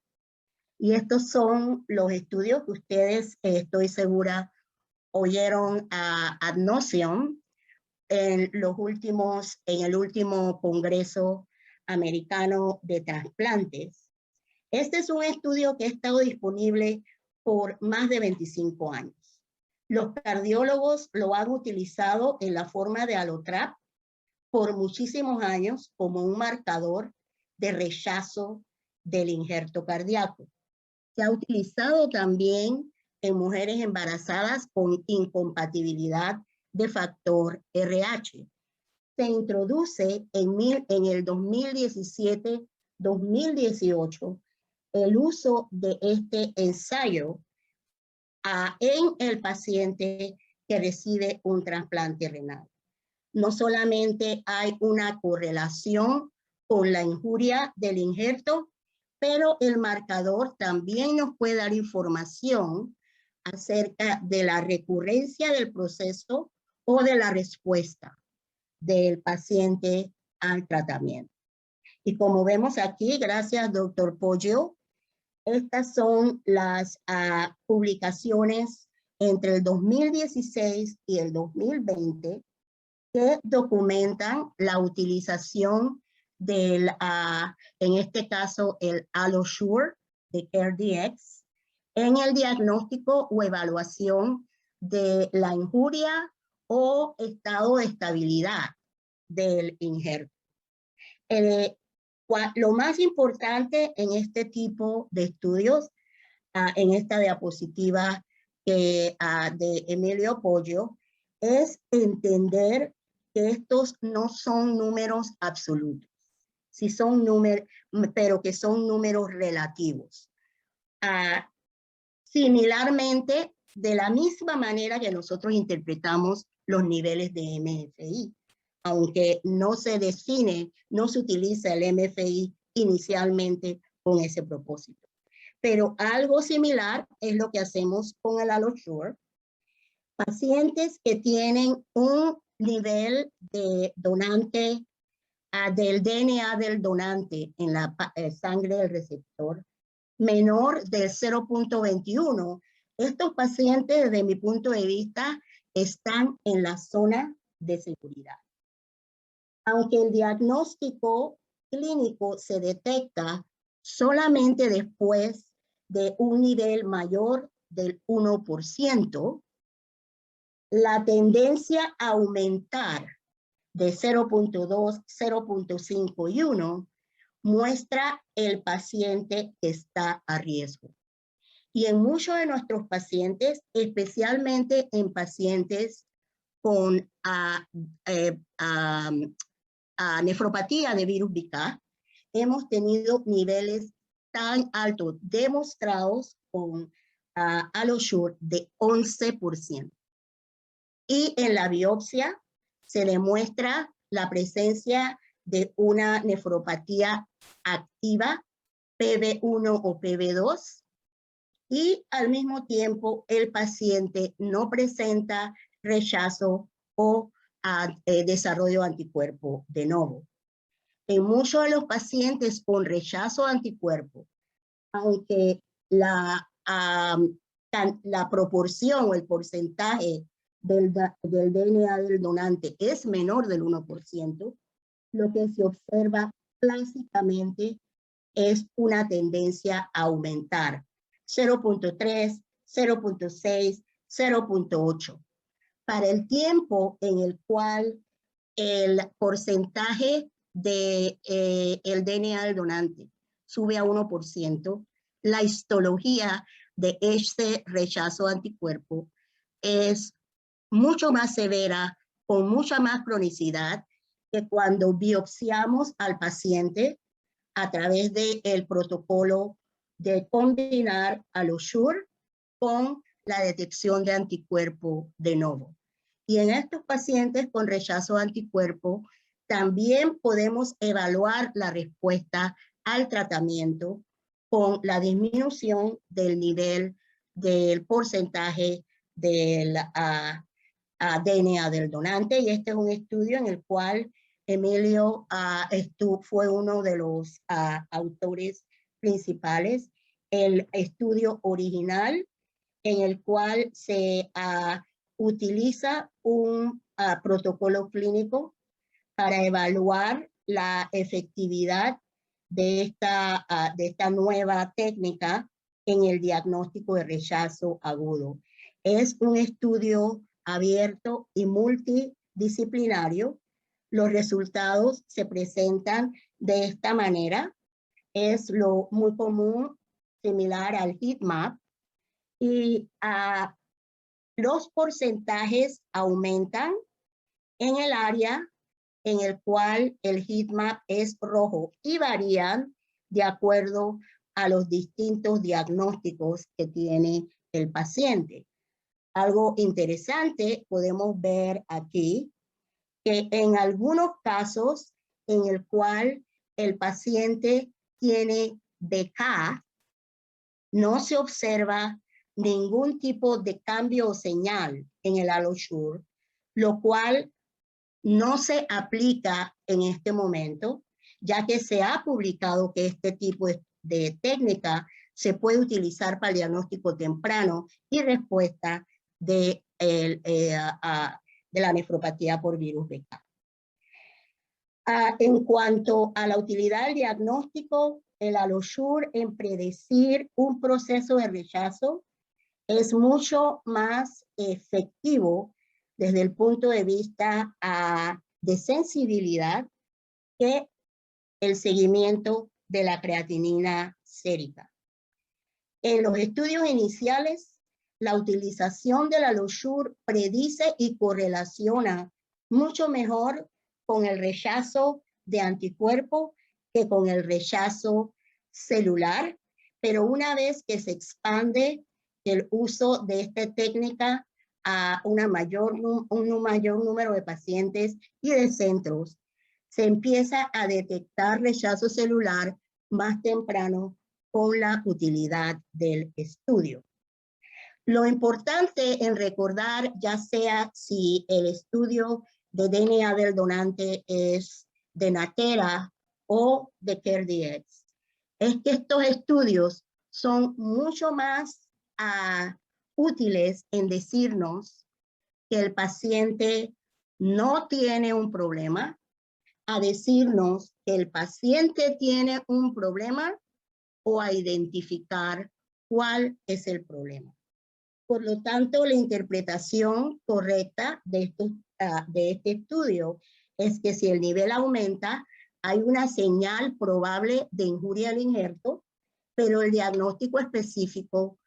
[SPEAKER 1] Y estos son los estudios que ustedes, estoy segura, oyeron ad nauseam en el último Congreso Americano de Trasplantes. Este es un estudio que ha estado disponible por más de 25 años. Los cardiólogos lo han utilizado en la forma de Allotrap por muchísimos años como un marcador de rechazo del injerto cardíaco. Se ha utilizado también en mujeres embarazadas con incompatibilidad de factor RH. Se introduce en el 2017-2018 el uso de este ensayo en el paciente que recibe un trasplante renal. No solamente hay una correlación con la injuria del injerto, pero el marcador también nos puede dar información acerca de la recurrencia del proceso o de la respuesta del paciente al tratamiento. Y como vemos aquí, gracias doctor Poggio, estas son las publicaciones entre el 2016 y el 2020 que documentan la utilización del, en este caso, el AlloSure de CareDx en el diagnóstico o evaluación de la injuria o estado de estabilidad del injerto. Lo más importante en este tipo de estudios, en esta diapositiva de Emilio Poggio, es entender que estos no son números absolutos, sí son números, pero que son números relativos. Similarmente, de la misma manera que nosotros interpretamos los niveles de MFI, aunque no se define, no se utiliza el MFI inicialmente con ese propósito. Pero algo similar es lo que hacemos con el AlloSure. Pacientes que tienen un nivel de donante, del DNA del donante en la sangre del receptor menor de 0.21. Estos pacientes, desde mi punto de vista, están en la zona de seguridad. Aunque el diagnóstico clínico se detecta solamente después de un nivel mayor del 1%, la tendencia a aumentar de 0.2, 0.5 y 1 muestra el paciente que está a riesgo. Y en muchos de nuestros pacientes, especialmente en pacientes con nefropatía de virus Zika, hemos tenido niveles tan altos demostrados con AlloSure de 11%. Y en la biopsia se demuestra la presencia de una nefropatía activa, PB1 o PB2, y al mismo tiempo el paciente no presenta rechazo o desarrollo de anticuerpo de nuevo. En muchos de los pacientes con rechazo a anticuerpo, aunque la proporción o el porcentaje del DNA del donante es menor del 1%, lo que se observa clásicamente es una tendencia a aumentar 0.3, 0.6, 0.8. Para el tiempo en el cual el porcentaje de el DNA del donante sube a 1%, la histología de este rechazo anticuerpo es mucho más severa, con mucha más cronicidad que cuando biopsiamos al paciente a través del protocolo de combinar AlloSure con la detección de anticuerpo de nuevo. Y en estos pacientes con rechazo a anticuerpo, también podemos evaluar la respuesta al tratamiento con la disminución del nivel del porcentaje del DNA del donante. Y este es un estudio en el cual Emilio fue uno de los autores principales. El estudio original en el cual se utiliza un protocolo clínico para evaluar la efectividad de esta nueva técnica en el diagnóstico de rechazo agudo. Es un estudio abierto y multidisciplinario. Los resultados se presentan de esta manera. Es lo muy común, similar al heat map. Y los porcentajes aumentan en el área en el cual el heat map es rojo y varían de acuerdo a los distintos diagnósticos que tiene el paciente. Algo interesante podemos ver aquí que en algunos casos en el cual el paciente tiene BK, no se observa ningún tipo de cambio o señal en el AlloSure, lo cual no se aplica en este momento, ya que se ha publicado que este tipo de técnica se puede utilizar para el diagnóstico temprano y respuesta de la nefropatía por virus BK. En cuanto a la utilidad del diagnóstico, el AlloSure en predecir un proceso de rechazo es mucho más efectivo desde el punto de vista de sensibilidad que el seguimiento de la creatinina sérica. En los estudios iniciales, la utilización del AlloSure predice y correlaciona mucho mejor con el rechazo de anticuerpo que con el rechazo celular, pero una vez que se expande el uso de esta técnica a un mayor número de pacientes y de centros, se empieza a detectar rechazo celular más temprano con la utilidad del estudio. Lo importante en recordar, ya sea si el estudio de DNA del donante es de Natera o de CareDx, es que estos estudios son mucho más útiles en decirnos que el paciente no tiene un problema, a decirnos que el paciente tiene un problema o a identificar cuál es el problema. Por lo tanto, la interpretación correcta de este estudio es que si el nivel aumenta, hay una señal probable de injuria al injerto, pero el diagnóstico específico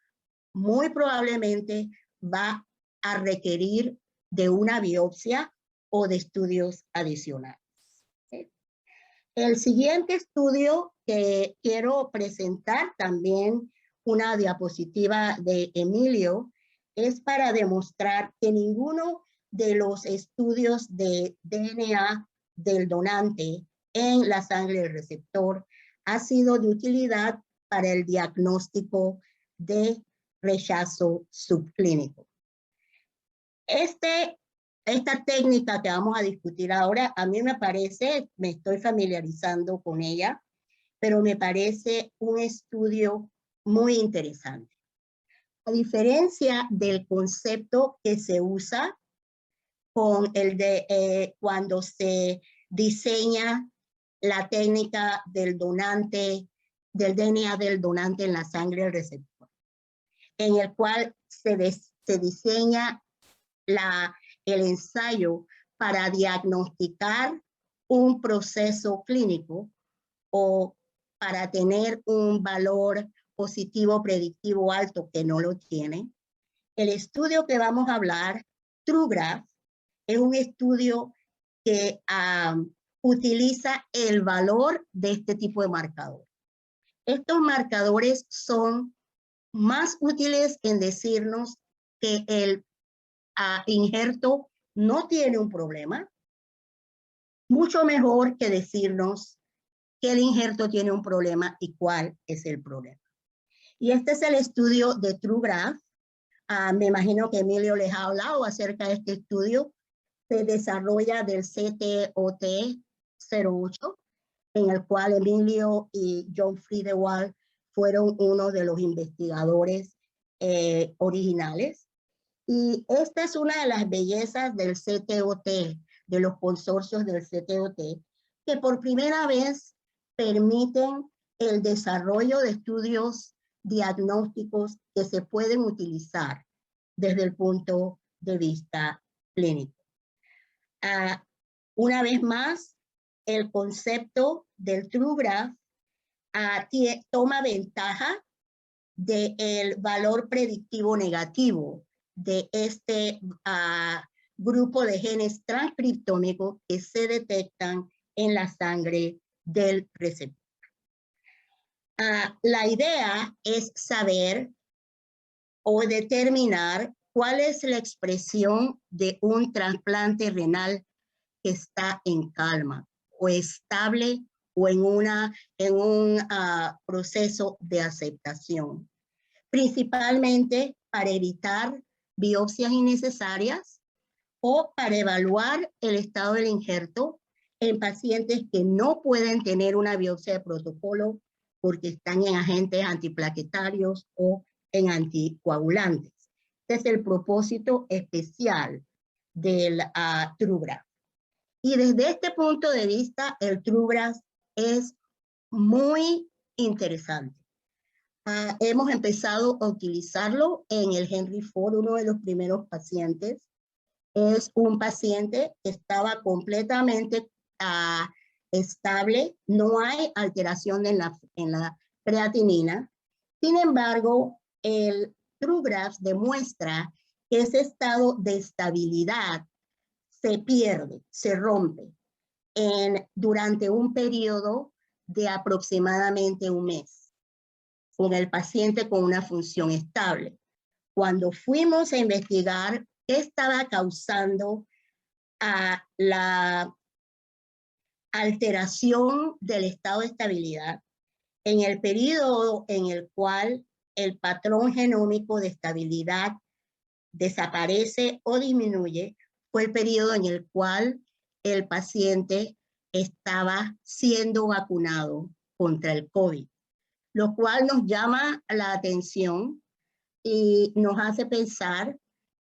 [SPEAKER 1] muy probablemente va a requerir de una biopsia o de estudios adicionales. El siguiente estudio que quiero presentar, también una diapositiva de Emilio, es para demostrar que ninguno de los estudios de DNA del donante en la sangre del receptor ha sido de utilidad para el diagnóstico de rechazo subclínico. Esta técnica que vamos a discutir ahora, a mí me parece, me estoy familiarizando con ella, pero me parece un estudio muy interesante. A diferencia del concepto que se usa con el de cuando se diseña la técnica del donante, del DNA del donante en la sangre del receptor, en el cual se diseña el ensayo para diagnosticar un proceso clínico o para tener un valor positivo predictivo alto que no lo tiene. El estudio que vamos a hablar, TrueGraph, es un estudio que utiliza el valor de este tipo de marcador. Estos marcadores son más útiles en decirnos que el injerto no tiene un problema, mucho mejor que decirnos que el injerto tiene un problema y cuál es el problema. Y este es el estudio de TrueGraph. Me imagino que Emilio les ha hablado acerca de este estudio. Se desarrolla del CTOT-08, en el cual Emilio y John Friedewald fueron uno de los investigadores originales. Y esta es una de las bellezas del CTOT, de los consorcios del CTOT, que por primera vez permiten el desarrollo de estudios diagnósticos que se pueden utilizar desde el punto de vista clínico. Una vez más, el concepto del TrueGraph toma ventaja del valor predictivo negativo de este grupo de genes transcriptómicos que se detectan en la sangre del receptor. La idea es saber o determinar cuál es la expresión de un trasplante renal que está en calma o estable o en un proceso de aceptación, principalmente para evitar biopsias innecesarias o para evaluar el estado del injerto en pacientes que no pueden tener una biopsia de protocolo porque están en agentes antiplaquetarios o en anticoagulantes. Este es el propósito especial del TrueGraph. Y desde este punto de vista, el TrueGraph es muy interesante. Hemos empezado a utilizarlo en el Henry Ford, uno de los primeros pacientes. Es un paciente que estaba completamente estable, no hay alteración en la creatinina. Sin embargo, el TrueGraph demuestra que ese estado de estabilidad se pierde, se rompe durante un periodo de aproximadamente un mes, con el paciente con una función estable. Cuando fuimos a investigar qué estaba causando la alteración del estado de estabilidad, en el periodo en el cual el patrón genómico de estabilidad desaparece o disminuye, fue el periodo en el cual el paciente estaba siendo vacunado contra el COVID, lo cual nos llama la atención y nos hace pensar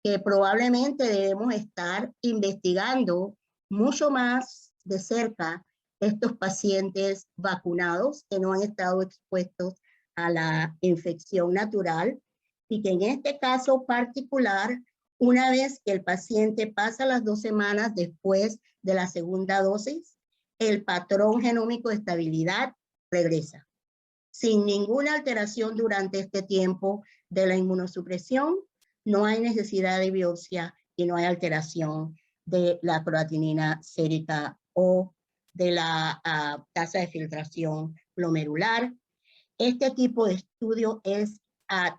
[SPEAKER 1] que probablemente debemos estar investigando mucho más de cerca estos pacientes vacunados que no han estado expuestos a la infección natural y que en este caso particular, una vez que el paciente pasa las 2 semanas después de la segunda dosis, el patrón genómico de estabilidad regresa, sin ninguna alteración durante este tiempo de la inmunosupresión. No hay necesidad de biopsia y no hay alteración de la creatinina sérica o de la tasa de filtración glomerular. Este tipo de estudio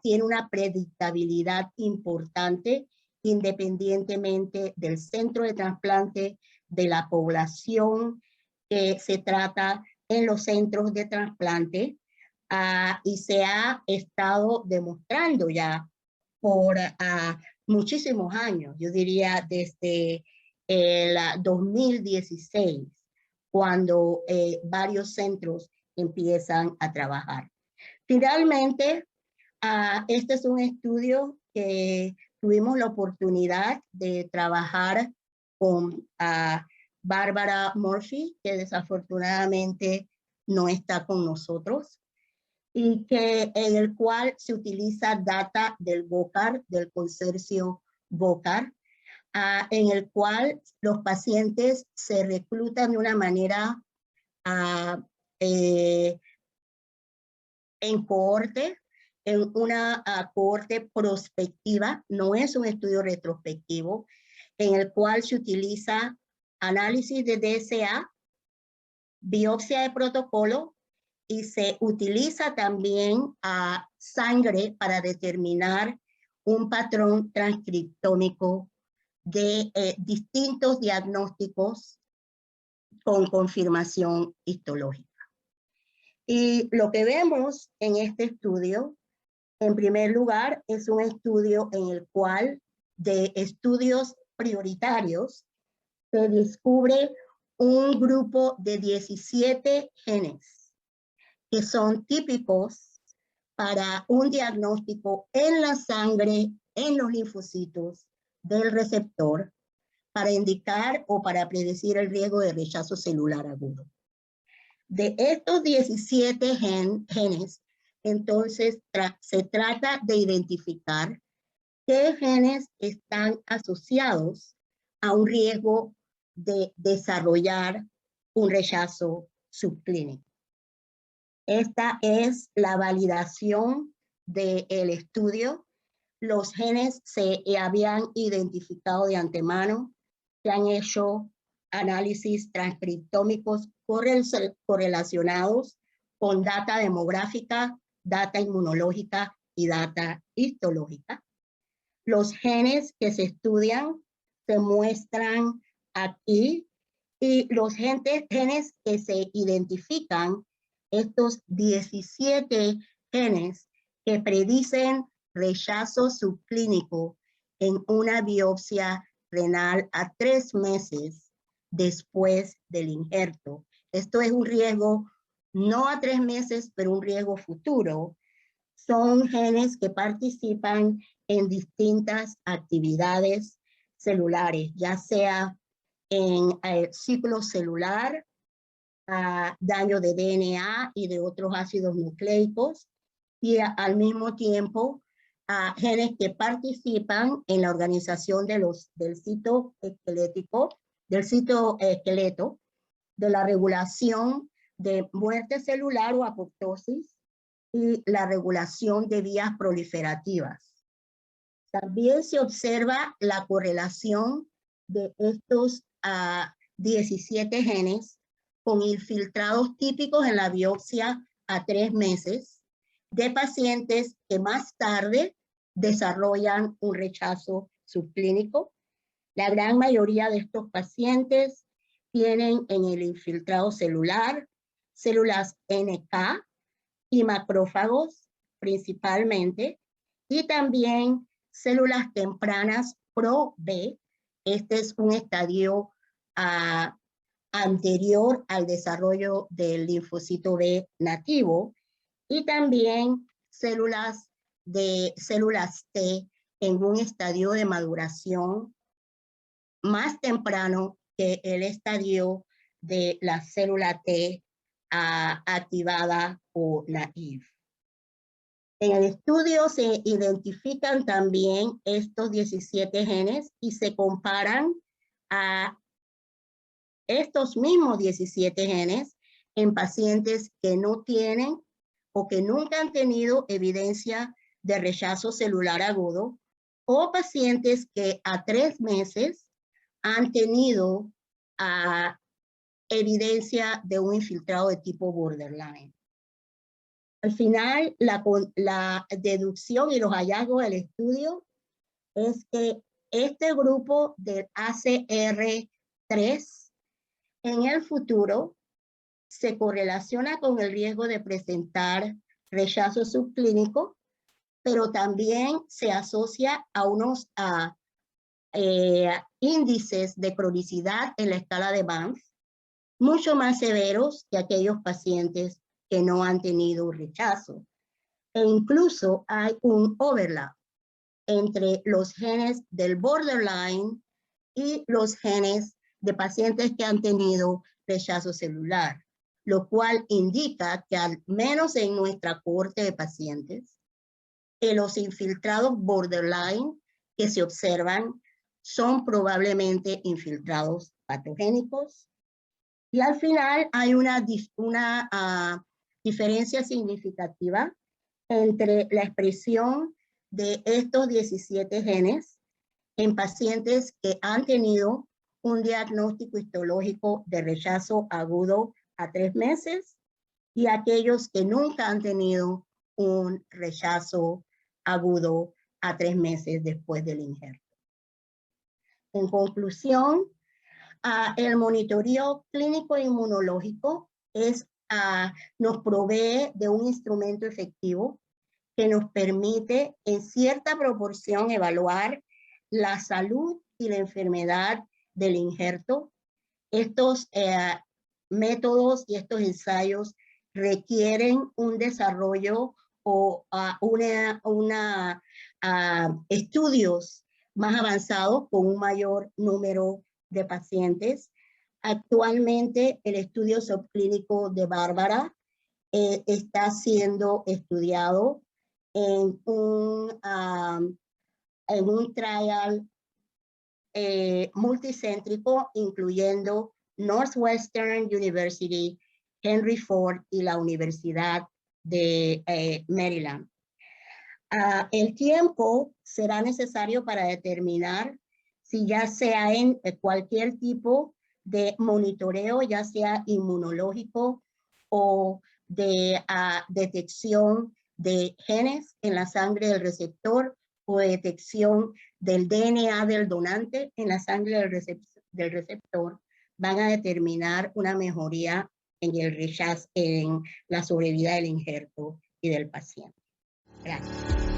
[SPEAKER 1] tiene una predictabilidad importante independientemente del centro de trasplante, de la población que se trata en los centros de trasplante, y se ha estado demostrando ya por muchísimos años, yo diría desde el 2016, cuando varios centros empiezan a trabajar. Finalmente, este es un estudio que tuvimos la oportunidad de trabajar con Bárbara Murphy, que desafortunadamente no está con nosotros, y en el cual se utiliza data del VOCAR, del consorcio VOCAR, en el cual los pacientes se reclutan de una manera en cohorte, en una cohorte prospectiva, no es un estudio retrospectivo, en el cual se utiliza análisis de DSA, biopsia de protocolo, y se utiliza también sangre para determinar un patrón transcriptómico de distintos diagnósticos con confirmación histológica. Y lo que vemos en este estudio En primer lugar, es un estudio en el cual, de estudios prioritarios, se descubre un grupo de 17 genes que son típicos para un diagnóstico en la sangre, en los linfocitos del receptor, para indicar o para predecir el riesgo de rechazo celular agudo. De estos 17 genes, entonces se trata de identificar qué genes están asociados a un riesgo de desarrollar un rechazo subclínico. Esta es la validación del estudio. Los genes se habían identificado de antemano, se han hecho análisis transcriptómicos correlacionados con data demográfica, data inmunológica y data histológica. Los genes que se estudian se muestran aquí y los genes que se identifican, estos 17 genes que predicen rechazo subclínico en una biopsia renal a 3 meses después del injerto. Esto es un riesgo no a 3 meses, pero un riesgo futuro. Son genes que participan en distintas actividades celulares, ya sea en el ciclo celular, daño de DNA y de otros ácidos nucleicos, y al mismo tiempo genes que participan en la organización del citoesquelético, del citoesqueleto, de la regulación de muerte celular o apoptosis y la regulación de vías proliferativas. También se observa la correlación de estos 17 genes con infiltrados típicos en la biopsia a 3 meses de pacientes que más tarde desarrollan un rechazo subclínico. La gran mayoría de estos pacientes tienen en el infiltrado celular células NK y macrófagos principalmente, y también células tempranas pro-B. Este es un estadio anterior al desarrollo del linfocito B nativo, y también células T en un estadio de maduración más temprano que el estadio de la célula T activada o naive. En el estudio se identifican también estos 17 genes y se comparan a estos mismos 17 genes en pacientes que no tienen o que nunca han tenido evidencia de rechazo celular agudo, o pacientes que a 3 meses han tenido evidencia de un infiltrado de tipo borderline. Al final, la deducción y los hallazgos del estudio es que este grupo del ACR3 en el futuro se correlaciona con el riesgo de presentar rechazo subclínico, pero también se asocia a unos índices de cronicidad en la escala de Banff mucho más severos que aquellos pacientes que no han tenido un rechazo. E incluso hay un overlap entre los genes del borderline y los genes de pacientes que han tenido rechazo celular, lo cual indica que al menos en nuestra cohorte de pacientes, los infiltrados borderline que se observan son probablemente infiltrados patogénicos. Y al final hay una diferencia significativa entre la expresión de estos 17 genes en pacientes que han tenido un diagnóstico histológico de rechazo agudo a 3 meses y aquellos que nunca han tenido un rechazo agudo a 3 meses después del injerto. En conclusión, el monitoreo clínico inmunológico nos provee de un instrumento efectivo que nos permite en cierta proporción evaluar la salud y la enfermedad del injerto. Estos métodos y estos ensayos requieren un desarrollo o estudios más avanzados con un mayor número de pacientes. Actualmente el estudio subclínico de Bárbara está siendo estudiado en un trial multicéntrico, incluyendo Northwestern University, Henry Ford y la Universidad de Maryland. El tiempo será necesario para determinar si ya sea en cualquier tipo de monitoreo, ya sea inmunológico o de detección de genes en la sangre del receptor o detección del DNA del donante en la sangre del receptor, van a determinar una mejoría en el rechazo, en la sobrevida del injerto y del paciente. Gracias.